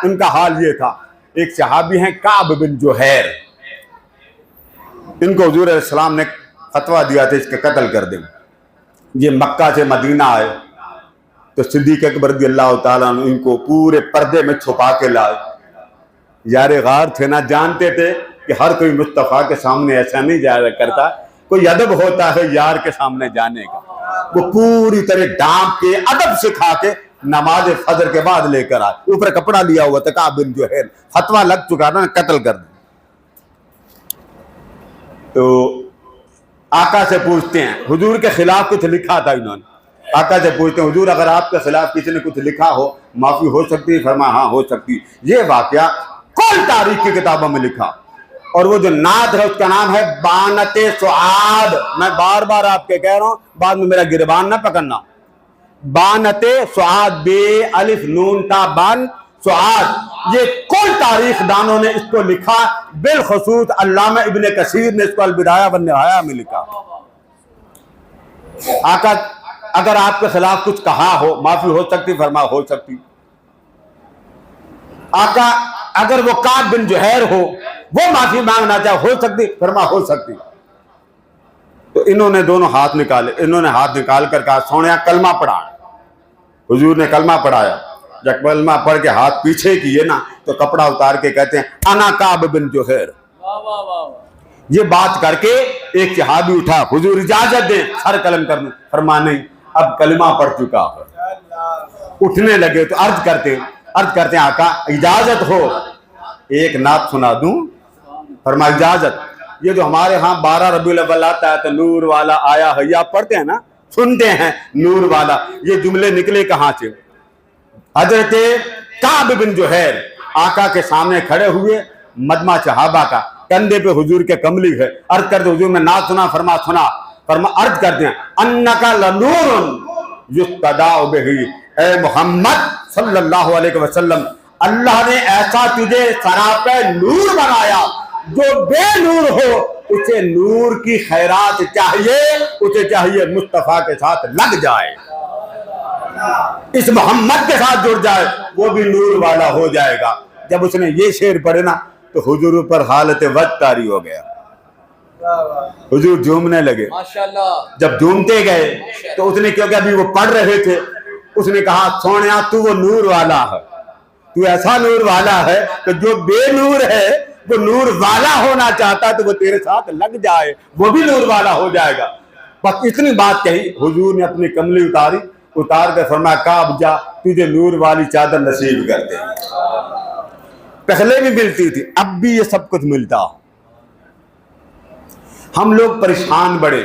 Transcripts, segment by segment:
ان کا حال یہ تھا. ایک صحابی ہیں کعب بن جوہیر, ان کو حضور علیہ السلام نے فتویٰ دیا تھا اس کے قتل کر دیں. یہ مکہ سے مدینہ آئے تو صدیق اکبر رضی اللہ تعالیٰ عنہ ان کو پورے پردے میں چھپا کے لائے. یار غار تھے نا, جانتے تھے کہ ہر کوئی مصطفیٰ کے سامنے ایسا نہیں جایا کرتا, کوئی ادب ہوتا ہے یار کے سامنے جانے کا. وہ پوری طرح ڈانپ کے ادب سکھا کے نماز فجر کے بعد لے کر آئے. اوپر کپڑا لیا ہوا تھا کعب بن جوہیر, فتویٰ لگ چکا تھا قتل کر دیں. تو آقا سے پوچھتے ہیں, حضور کے خلاف کچھ لکھا تھا انہوں نے. آقا سے پوچھتے ہیں حضور اگر آپ کے خلاف کسی نے کچھ لکھا ہو معافی ہو سکتی ہے؟ فرمایا ہاں ہو سکتی. یہ واقعہ کل تاریخ کی کتابوں میں لکھا, اور وہ جو نعت ہے اس کا نام ہے بانت سعاد. میں بار بار آپ کے کہہ رہا ہوں, بعد میں میرا گربان نہ پکڑنا. بانت سعاد, بے الف نون تا بان سعاد, یہ کل تاریخ دانوں نے اس کو لکھا. بالخصوص علامہ ابن کثیر نے اس کو البدایہ والنہایہ میں لکھا. آقا اگر آپ کے خلاف کچھ کہا ہو معافی ہو سکتی؟ فرما ہو سکتی. آقا اگر وہ کعب بن جوہیر ہو وہ معافی مانگنا چاہے ہو سکتی؟ فرما ہو سکتی. تو انہوں نے دونوں ہاتھ نکالے, انہوں نے ہاتھ نکال کر کہا سونیا کلمہ پڑھا. حضور نے کلمہ پڑھایا. جب کلمہ پڑھ کے ہاتھ پیچھے کیے نا تو کپڑا اتار کے کہتے ہیں انا کعب بن جوہیر. یہ بات کر کے ایک صحابی اٹھا, حضور اجازت دیں سر قلم کر دوں. فرما نہیں, اب کلمہ پڑھ چکا ہے. اٹھنے لگے تو عرض کرتے ہیں آقا اجازت ہو ایک نعت سنا دوں؟ فرما اجازت. یہ جو ہمارے ہاں 12 ربیع الاول آتا ہے تو نور والا آیا ہے, آپ پڑھتے ہیں نا, سنتے ہیں نور والا, یہ جملے نکلے کہاں سے؟ حضرت کعب بن جوہیر آقا کے سامنے کھڑے ہوئے, مجمع صحابہ کا, کندھے پہ حضور کے کملی ہے. عرض کر دے حضور میں نعت سنا. فرما سنا. فرما عرض کرتے ہیں انکا لنور یستداء بہ, اے محمد صلی اللہ علیہ وسلم اللہ نے ایسا تجھے سراپے نور بنایا, جو بے نور ہو اسے نور کی خیرات چاہیے, اسے چاہیے مصطفیٰ کے ساتھ لگ جائے, اس محمد کے ساتھ جڑ جائے, وہ بھی نور والا ہو جائے گا. جب اس نے یہ شعر پڑھے نا تو حضور پر حالت وجد طاری ہو گیا. حضور جھومنے لگے. جب جھومتے گئے تو اس نے, کیونکہ ابھی وہ پڑھ رہے تھے, اس نے کہا سونیا تو وہ نور والا ہے, تو ایسا نور والا ہے کہ جو بے نور ہے وہ نور والا ہونا چاہتا تو وہ تیرے ساتھ لگ جائے, وہ بھی نور والا ہو جائے گا. بس اتنی بات کہی. حضور نے اپنی کملی اتاری, اتار کر فرمایا کعب جا تجھے نور والی چادر نصیب کر دے. پہلے بھی ملتی تھی, اب بھی یہ سب کچھ ملتا. ہم لوگ پریشان بڑے,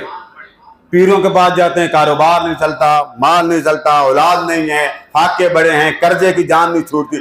پیروں کے پاس جاتے ہیں, کاروبار نہیں چلتا, مال نہیں چلتا, اولاد نہیں ہے, فاقے بڑے ہیں, قرضے کی جان نہیں چھوٹتی.